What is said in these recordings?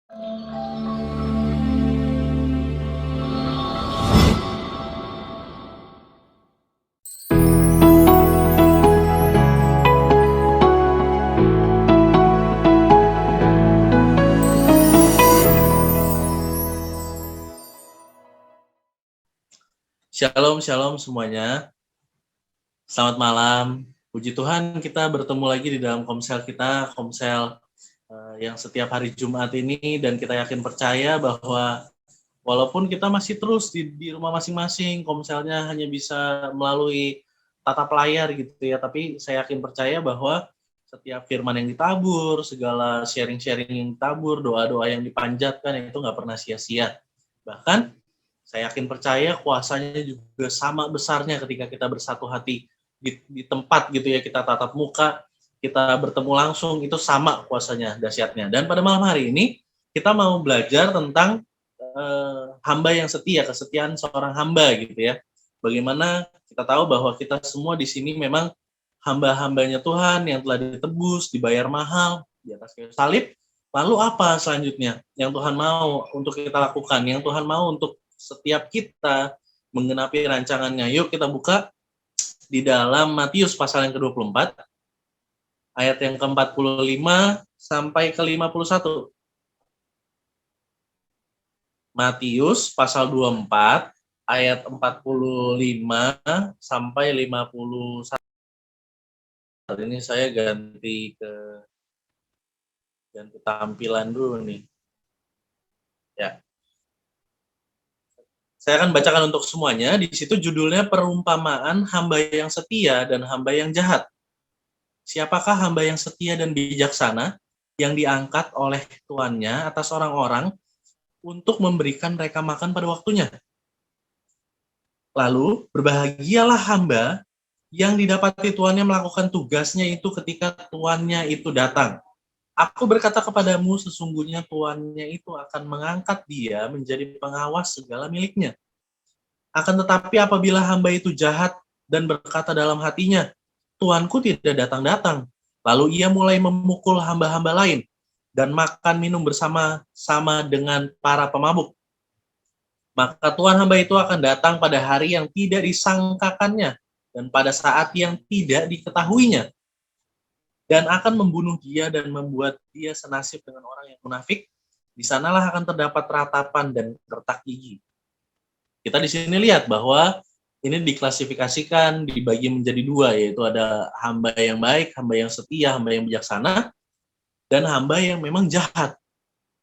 Shalom, shalom semuanya. Selamat malam. Puji Tuhan kita bertemu lagi di dalam komsel kita, yang setiap hari Jumat ini, dan kita yakin percaya bahwa walaupun kita masih terus di rumah masing-masing, komselnya hanya bisa melalui tatap layar gitu ya, tapi saya yakin percaya bahwa setiap firman yang ditabur, segala sharing-sharing yang ditabur, doa-doa yang dipanjatkan itu nggak pernah sia-sia. Bahkan saya yakin percaya kuasanya juga sama besarnya ketika kita bersatu hati di tempat gitu ya, kita tatap muka, kita bertemu langsung, itu sama kuasanya, dahsyatnya. Dan pada malam hari ini kita mau belajar tentang hamba yang setia, kesetiaan seorang hamba gitu ya. Bagaimana kita tahu bahwa kita semua di sini memang hamba-hambanya Tuhan yang telah ditebus, dibayar mahal di atas kayu salib. Lalu apa selanjutnya yang Tuhan mau untuk kita lakukan, yang Tuhan mau untuk setiap kita menggenapi rancangannya? Yuk kita buka di dalam Matius pasal yang ke-24, ayat yang ke-45 sampai ke-51. Matius pasal 24, ayat 45 sampai 51. Hari ini saya ganti tampilan dulu nih. Ya. Saya akan bacakan untuk semuanya. Di situ judulnya perumpamaan hamba yang setia dan hamba yang jahat. Siapakah hamba yang setia dan bijaksana yang diangkat oleh tuannya atas orang-orang untuk memberikan mereka makan pada waktunya? Lalu berbahagialah hamba yang didapati tuannya melakukan tugasnya itu ketika tuannya itu datang. Aku berkata kepadamu, sesungguhnya tuannya itu akan mengangkat dia menjadi pengawas segala miliknya. Akan tetapi apabila hamba itu jahat dan berkata dalam hatinya, Tuanku tidak datang-datang, lalu ia mulai memukul hamba-hamba lain dan makan minum bersama-sama dengan para pemabuk, maka Tuhan hamba itu akan datang pada hari yang tidak disangkakannya dan pada saat yang tidak diketahuinya, dan akan membunuh dia dan membuat dia senasib dengan orang yang munafik. Di sanalah akan terdapat ratapan dan retak gigi. Kita di sini lihat bahwa ini diklasifikasikan, dibagi menjadi dua, yaitu ada hamba yang baik, hamba yang setia, hamba yang bijaksana, dan hamba yang memang jahat.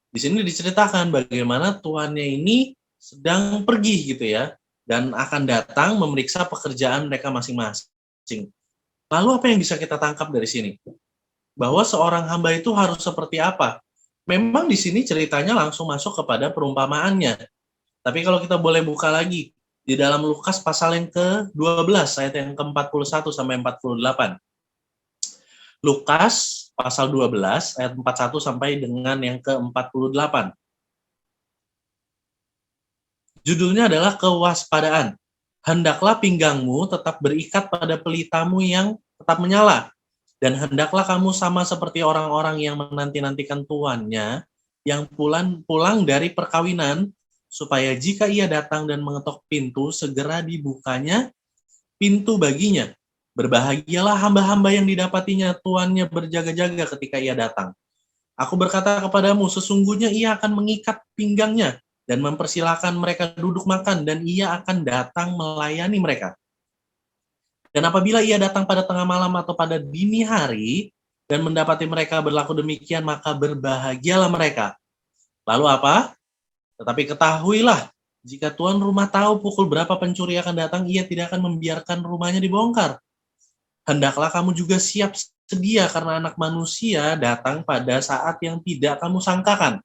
Di sini diceritakan bagaimana tuannya ini sedang pergi gitu ya, dan akan datang memeriksa pekerjaan mereka masing-masing. Lalu apa yang bisa kita tangkap dari sini? Bahwa seorang hamba itu harus seperti apa? Memang di sini ceritanya langsung masuk kepada perumpamaannya. Tapi kalau kita boleh buka lagi di dalam Lukas pasal yang ke-12 ayat yang ke-41 sampai 48. Lukas pasal 12 ayat 41 sampai dengan yang ke-48. Judulnya adalah kewaspadaan. Hendaklah pinggangmu tetap berikat pada pelitamu yang tetap menyala, dan hendaklah kamu sama seperti orang-orang yang menanti-nantikan tuannya yang pulang dari perkawinan, supaya jika ia datang dan mengetok pintu, segera dibukanya pintu baginya. Berbahagialah hamba-hamba yang didapatinya tuannya berjaga-jaga ketika ia datang. Aku berkata kepadamu, sesungguhnya ia akan mengikat pinggangnya dan mempersilahkan mereka duduk makan, dan ia akan datang melayani mereka. Dan apabila ia datang pada tengah malam atau pada dini hari dan mendapati mereka berlaku demikian, maka berbahagialah mereka. Lalu apa? Tetapi ketahuilah, jika tuan rumah tahu pukul berapa pencuri akan datang, ia tidak akan membiarkan rumahnya dibongkar. Hendaklah kamu juga siap sedia, karena Anak Manusia datang pada saat yang tidak kamu sangkakan.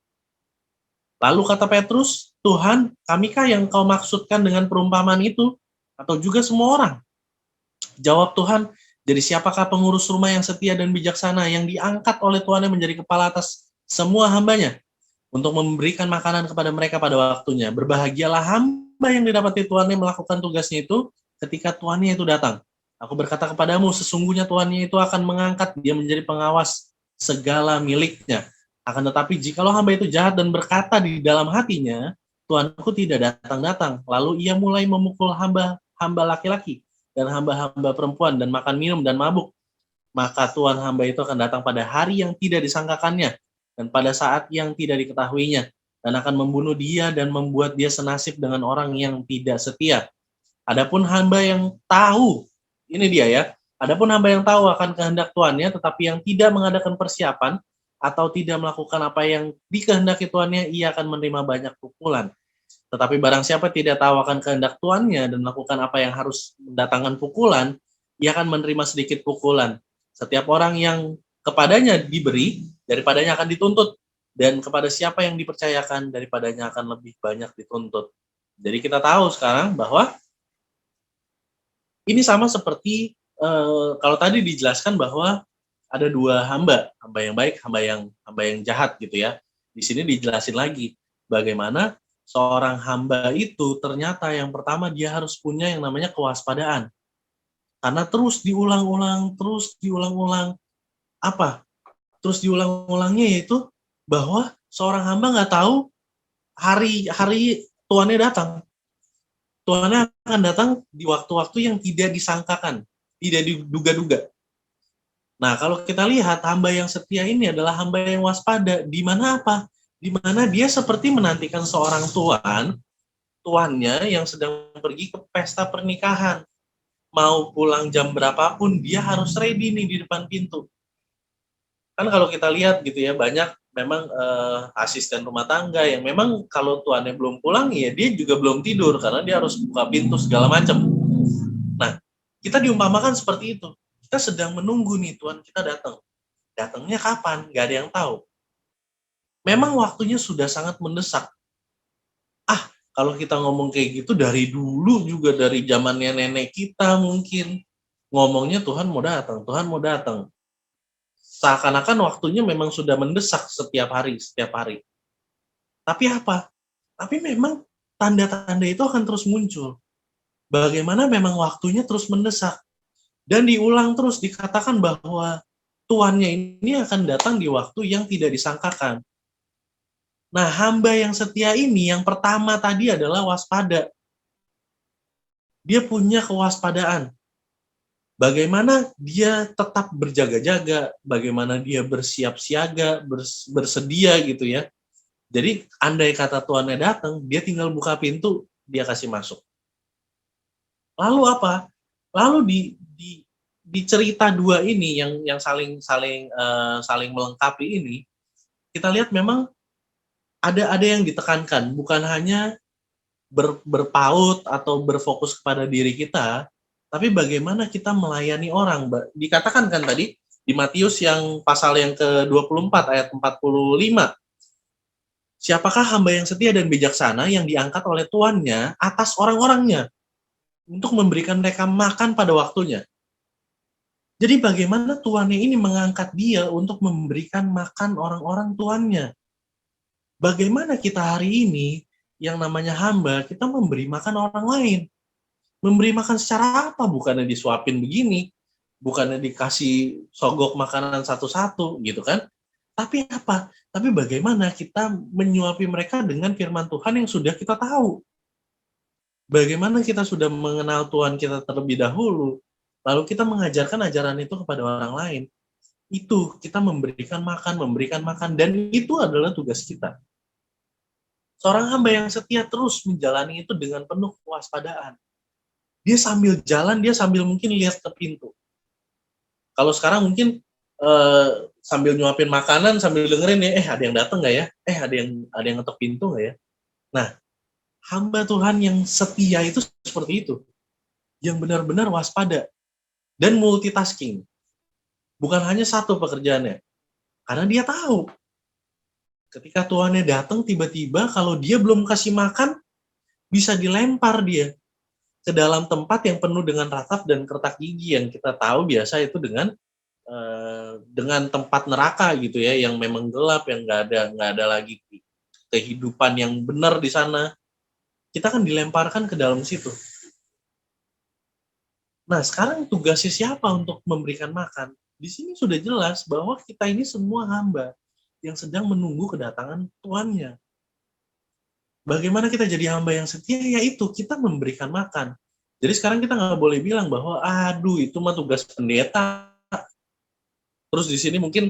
Lalu kata Petrus, Tuhan, kamikah yang kau maksudkan dengan perumpamaan itu? Atau juga semua orang? Jawab Tuhan, jadi siapakah pengurus rumah yang setia dan bijaksana yang diangkat oleh Tuhannya menjadi kepala atas semua hambanya untuk memberikan makanan kepada mereka pada waktunya? Berbahagialah hamba yang didapati Tuhannya melakukan tugasnya itu ketika Tuhannya itu datang. Aku berkata kepadamu, sesungguhnya Tuhannya itu akan mengangkat dia menjadi pengawas segala miliknya. Akan tetapi jikalau hamba itu jahat dan berkata di dalam hatinya, Tuanku tidak datang-datang, lalu ia mulai memukul hamba-hamba laki-laki dan hamba-hamba perempuan dan makan minum dan mabuk, maka Tuhan hamba itu akan datang pada hari yang tidak disangkakannya dan pada saat yang tidak diketahuinya, dan akan membunuh dia dan membuat dia senasib dengan orang yang tidak setia. Adapun hamba yang tahu, ini dia ya, adapun hamba yang tahu akan kehendak tuannya, tetapi yang tidak mengadakan persiapan atau tidak melakukan apa yang dikehendaki tuannya, ia akan menerima banyak pukulan. Tetapi barang siapa tidak tahu akan kehendak tuannya dan melakukan apa yang harus mendatangkan pukulan, ia akan menerima sedikit pukulan. Setiap orang yang kepadanya diberi, daripadanya akan dituntut. Dan kepada siapa yang dipercayakan, daripadanya akan lebih banyak dituntut. Jadi kita tahu sekarang bahwa ini sama seperti kalau tadi dijelaskan bahwa ada dua hamba yang baik, hamba yang jahat gitu ya. Di sini dijelasin lagi bagaimana seorang hamba itu ternyata yang pertama dia harus punya yang namanya kewaspadaan. Karena terus diulang-ulang apa? Terus diulang-ulangnya yaitu bahwa seorang hamba nggak tahu hari tuannya datang. Tuannya akan datang di waktu-waktu yang tidak disangkakan, tidak diduga-duga. Nah, kalau kita lihat hamba yang setia ini adalah hamba yang waspada. Di mana apa? Di mana dia seperti menantikan seorang tuannya yang sedang pergi ke pesta pernikahan. Mau pulang jam berapapun, dia harus ready nih di depan pintu. Kan kalau kita lihat gitu ya, banyak memang asisten rumah tangga yang memang kalau tuannya belum pulang, ya dia juga belum tidur karena dia harus buka pintu segala macam. Nah, kita diumpamakan seperti itu. Kita sedang menunggu nih Tuhan kita datang. Datangnya kapan? Gak ada yang tahu. Memang waktunya sudah sangat mendesak. Kalau kita ngomong kayak gitu dari dulu juga dari zamannya nenek kita mungkin ngomongnya Tuhan mau datang, Tuhan mau datang. Seakan-akan waktunya memang sudah mendesak setiap hari, setiap hari. Tapi apa? Tapi memang tanda-tanda itu akan terus muncul. Bagaimana memang waktunya terus mendesak. Dan diulang terus dikatakan bahwa tuannya ini akan datang di waktu yang tidak disangkakan. Nah, hamba yang setia ini yang pertama tadi adalah waspada. Dia punya kewaspadaan. Bagaimana dia tetap berjaga-jaga, bagaimana dia bersiap siaga, bersedia gitu ya. Jadi andai kata tuannya datang, dia tinggal buka pintu, dia kasih masuk. Lalu apa? Lalu di cerita dua ini yang saling melengkapi ini, kita lihat memang ada yang ditekankan, bukan hanya berpaut atau berfokus kepada diri kita, tapi bagaimana kita melayani orang. Dikatakan kan tadi di Matius yang pasal yang ke-24 ayat 45, siapakah hamba yang setia dan bijaksana yang diangkat oleh tuannya atas orang-orangnya untuk memberikan mereka makan pada waktunya. Jadi bagaimana tuannya ini mengangkat dia untuk memberikan makan orang-orang tuannya. Bagaimana kita hari ini yang namanya hamba, kita memberi makan orang lain. Memberi makan secara apa? Bukannya disuapin begini, bukannya dikasih sogok makanan satu-satu gitu kan. Tapi apa? Tapi bagaimana kita menyuapi mereka dengan firman Tuhan yang sudah kita tahu. Bagaimana kita sudah mengenal Tuhan kita terlebih dahulu, lalu kita mengajarkan ajaran itu kepada orang lain. Itu kita memberikan makan, dan itu adalah tugas kita. Seorang hamba yang setia terus menjalani itu dengan penuh kewaspadaan. Dia sambil jalan, dia sambil mungkin lihat ke pintu. Kalau sekarang mungkin sambil nyuapin makanan, sambil dengerin ya, ada yang datang nggak ya? Ada yang ngetok pintu nggak ya? Nah, hamba Tuhan yang setia itu seperti itu. Yang benar-benar waspada dan multitasking. Bukan hanya satu pekerjaannya. Karena dia tahu ketika tuannya datang tiba-tiba kalau dia belum kasih makan, bisa dilempar dia ke dalam tempat yang penuh dengan ratap dan kertak gigi yang kita tahu biasa itu dengan tempat neraka gitu ya, yang memang gelap, yang nggak ada lagi kehidupan yang benar di sana. Kita akan dilemparkan ke dalam situ. Nah, sekarang tugasnya siapa untuk memberikan makan? Di sini sudah jelas bahwa kita ini semua hamba. yang sedang menunggu kedatangan tuannya. Bagaimana kita jadi hamba yang setia? Yaitu kita memberikan makan. Jadi sekarang kita nggak boleh bilang bahwa, aduh itu mah tugas pendeta. Terus di sini mungkin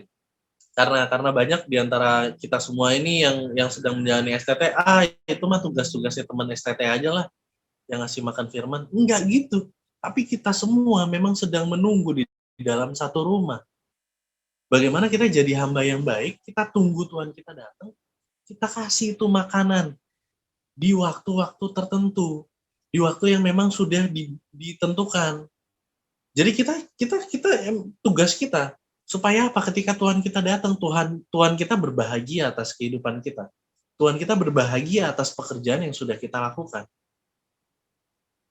karena banyak di antara kita semua ini yang sedang menjalani STT, itu mah tugas-tugasnya teman STT aja lah yang ngasih makan firman. Enggak gitu. Tapi kita semua memang sedang menunggu di dalam satu rumah. Bagaimana kita jadi hamba yang baik, kita tunggu Tuhan kita datang, kita kasih itu makanan di waktu-waktu tertentu, di waktu yang memang sudah ditentukan. Jadi tugas kita supaya apa? Ketika Tuhan kita datang, Tuhan kita berbahagia atas kehidupan kita. Tuhan kita berbahagia atas pekerjaan yang sudah kita lakukan.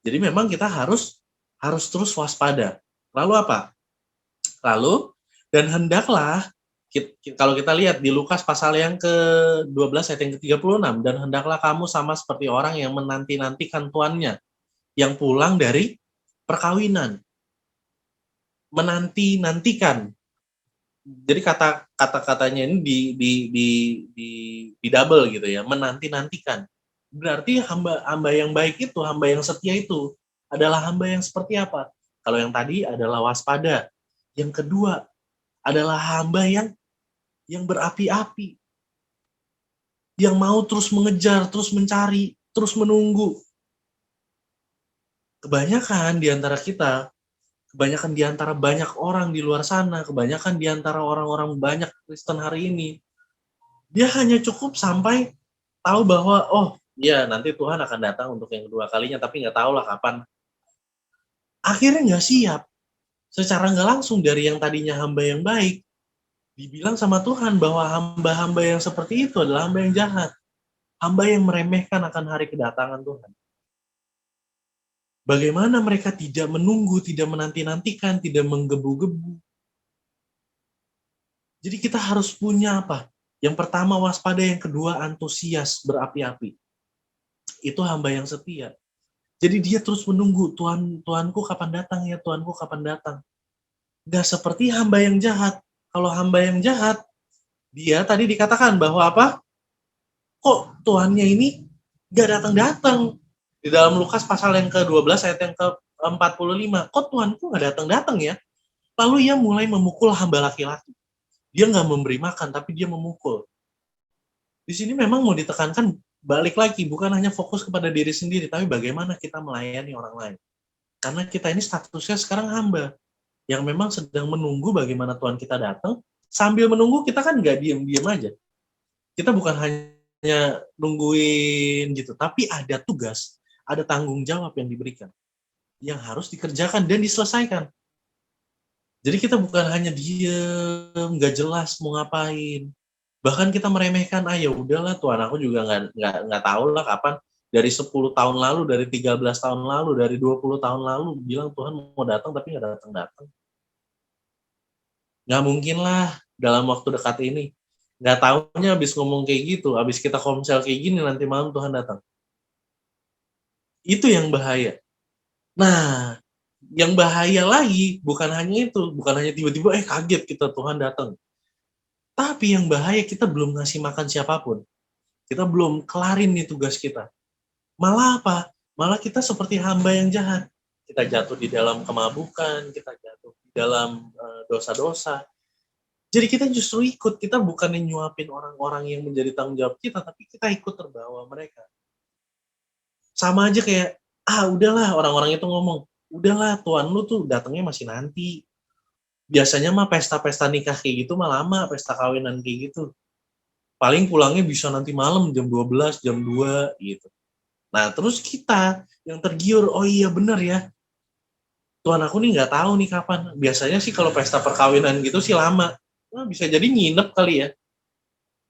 Jadi memang kita harus terus waspada. Lalu apa? Lalu dan hendaklah kalau kita lihat di Lukas pasal yang ke-12 ayat yang ke-36, dan hendaklah kamu sama seperti orang yang menanti-nantikan tuannya yang pulang dari perkawinan. Menanti-nantikan. Jadi kata-katanya ini di double gitu ya, menanti-nantikan. Berarti hamba yang baik itu, hamba yang setia itu adalah hamba yang seperti apa? Kalau yang tadi adalah waspada. Yang kedua adalah hamba yang berapi-api, yang mau terus mengejar, terus mencari, terus menunggu. Kebanyakan di antara kita, kebanyakan di antara banyak orang di luar sana, kebanyakan di antara orang-orang banyak Kristen hari ini, dia hanya cukup sampai tahu bahwa, oh ya nanti Tuhan akan datang untuk yang kedua kalinya, tapi nggak tahu lah kapan. Akhirnya nggak siap. Secara nggak langsung dari yang tadinya hamba yang baik, dibilang sama Tuhan bahwa hamba-hamba yang seperti itu adalah hamba yang jahat. Hamba yang meremehkan akan hari kedatangan Tuhan. Bagaimana mereka tidak menunggu, tidak menanti-nantikan, tidak menggebu-gebu. Jadi kita harus punya apa? Yang pertama waspada, yang kedua antusias, berapi-api. Itu hamba yang setia. Jadi dia terus menunggu, Tuanku kapan datang ya, Tuanku kapan datang. Gak seperti hamba yang jahat. Kalau hamba yang jahat, dia tadi dikatakan bahwa apa? Kok Tuhannya ini gak datang-datang? Di dalam Lukas pasal yang ke-12 ayat yang ke-45, kok Tuhanku gak datang-datang ya? Lalu ia mulai memukul hamba laki-laki. Dia gak memberi makan, tapi dia memukul. Di sini memang mau ditekankan balik lagi, bukan hanya fokus kepada diri sendiri, tapi bagaimana kita melayani orang lain. Karena kita ini statusnya sekarang hamba, yang memang sedang menunggu bagaimana Tuhan kita datang. Sambil menunggu kita kan nggak diem-diem aja. Kita bukan hanya nungguin gitu, tapi ada tugas, ada tanggung jawab yang diberikan, yang harus dikerjakan dan diselesaikan. Jadi kita bukan hanya diem, nggak jelas mau ngapain. Bahkan kita meremehkan, ya udahlah Tuhan aku juga nggak tahu lah kapan. Dari 10 tahun lalu, dari 13 tahun lalu, dari 20 tahun lalu bilang Tuhan mau datang tapi nggak datang-datang. Nggak mungkin lah dalam waktu dekat ini. Nggak taunya habis ngomong kayak gitu, habis kita komsel kayak gini nanti malam Tuhan datang. Itu yang bahaya. Nah, yang bahaya lagi bukan hanya itu, bukan hanya tiba-tiba kaget kita Tuhan datang. Tapi yang bahaya kita belum ngasih makan siapapun. Kita belum kelarin nih tugas kita. Malah apa? Malah kita seperti hamba yang jahat. Kita jatuh di dalam kemabukan, kita jatuh di dalam dosa-dosa. Jadi kita justru ikut, kita bukan nyuapin orang-orang yang menjadi tanggung jawab kita, tapi kita ikut terbawa mereka. Sama aja kayak, udahlah orang-orang itu ngomong, udahlah Tuhan lu tuh datangnya masih nanti. Biasanya mah pesta-pesta nikah kayak gitu mah lama, pesta kawinan kayak gitu. Paling pulangnya bisa nanti malam jam 12, jam 2 gitu. Nah terus kita yang tergiur, oh iya bener ya, Tuhan aku nih nggak tahu nih kapan. Biasanya sih kalau pesta perkawinan gitu sih lama. Nah, bisa jadi nginep kali ya.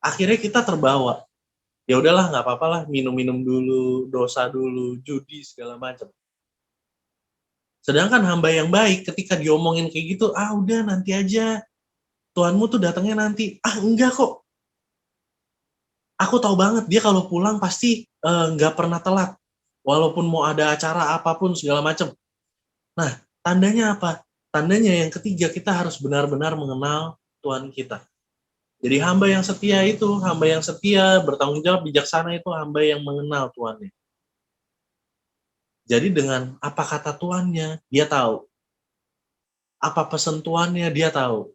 Akhirnya kita terbawa. Ya udahlah nggak apa-apa lah, minum-minum dulu, dosa dulu, judi segala macam. Sedangkan hamba yang baik ketika diomongin kayak gitu, udah nanti aja. Tuhanmu tuh datangnya nanti. Enggak kok. Aku tahu banget dia kalau pulang pasti nggak pernah telat. Walaupun mau ada acara apapun segala macam. Nah, tandanya apa? Tandanya yang ketiga, kita harus benar-benar mengenal Tuhan kita. Jadi hamba yang setia itu, hamba yang setia, bertanggung jawab, bijaksana itu hamba yang mengenal tuannya. Jadi dengan apa kata tuannya, dia tahu. Apa pesan tuannya, dia tahu.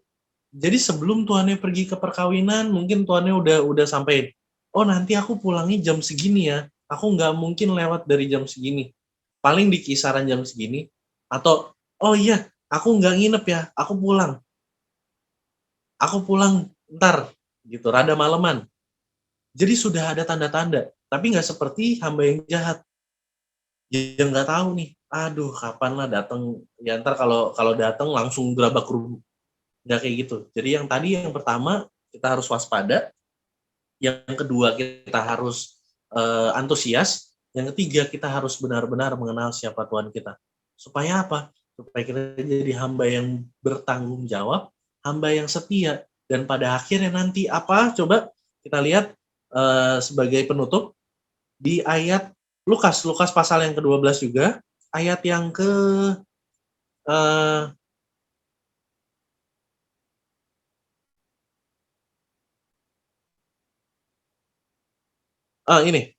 Jadi sebelum tuannya pergi ke perkawinan, mungkin tuannya udah sampai, oh nanti aku pulangnya jam segini ya, aku nggak mungkin lewat dari jam segini. Paling di kisaran jam segini, atau oh iya, aku nggak nginep ya, aku pulang ntar, gitu, rada maleman. Jadi sudah ada tanda-tanda, tapi nggak seperti hamba yang jahat, yang nggak tahu nih, aduh kapan lah datang, ya ntar kalau kalau datang langsung gerabak kerubuk, nggak kayak gitu. Jadi yang tadi yang pertama kita harus waspada, yang kedua kita harus antusias, yang ketiga kita harus benar-benar mengenal siapa Tuhan kita. Supaya apa? Supaya kita jadi hamba yang bertanggung jawab, hamba yang setia, dan pada akhirnya nanti apa? Coba kita lihat sebagai penutup di ayat Lukas, Lukas pasal yang ke-12 juga, ayat yang ke eh, ini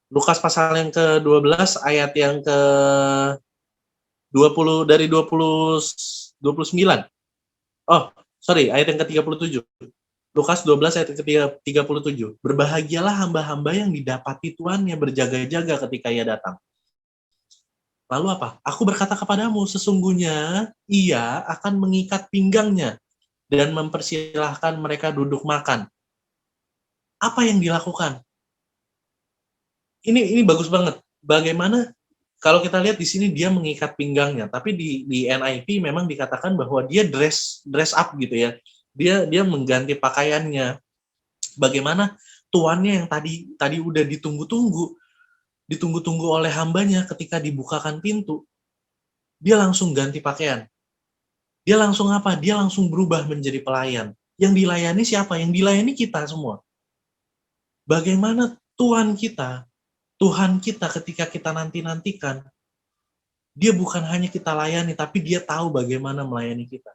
Lukas pasal yang ke-12 ayat yang ke 20 dari 29. Oh, sorry, ayat yang ke-37. Lukas 12 ayat ke-37. Berbahagialah hamba-hamba yang didapati tuannya berjaga-jaga ketika ia datang. Lalu apa? Aku berkata kepadamu, sesungguhnya ia akan mengikat pinggangnya dan mempersilahkan mereka duduk makan. Apa yang dilakukan? Ini bagus banget. Bagaimana kalau kita lihat di sini dia mengikat pinggangnya, tapi di NIV memang dikatakan bahwa dia dress up gitu ya. Dia mengganti pakaiannya. Bagaimana tuannya yang tadi tadi udah ditunggu-tunggu oleh hambanya ketika dibukakan pintu, dia langsung ganti pakaian. Dia langsung apa? Dia langsung berubah menjadi pelayan. Yang dilayani siapa? Yang dilayani kita semua. Bagaimana Tuhan kita ketika kita nanti-nantikan, dia bukan hanya kita layani, tapi dia tahu bagaimana melayani kita.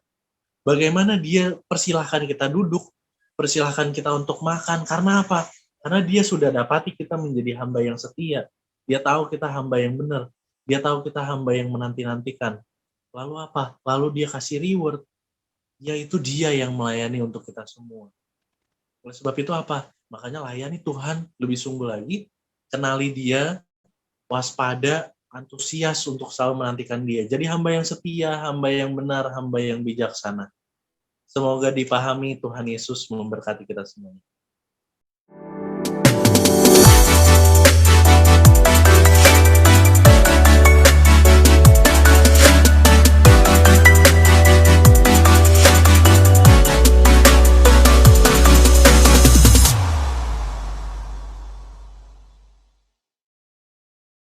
Bagaimana dia persilahkan kita duduk, persilahkan kita untuk makan. Karena apa? Karena dia sudah dapati kita menjadi hamba yang setia. Dia tahu kita hamba yang benar. Dia tahu kita hamba yang menanti-nantikan. Lalu apa? Lalu dia kasih reward, yaitu dia yang melayani untuk kita semua. Oleh sebab itu apa? Makanya layani Tuhan lebih sungguh lagi, kenali dia, waspada, antusias untuk selalu menantikan dia. Jadi hamba yang setia, hamba yang benar, hamba yang bijaksana. Semoga dipahami, Tuhan Yesus memberkati kita semua.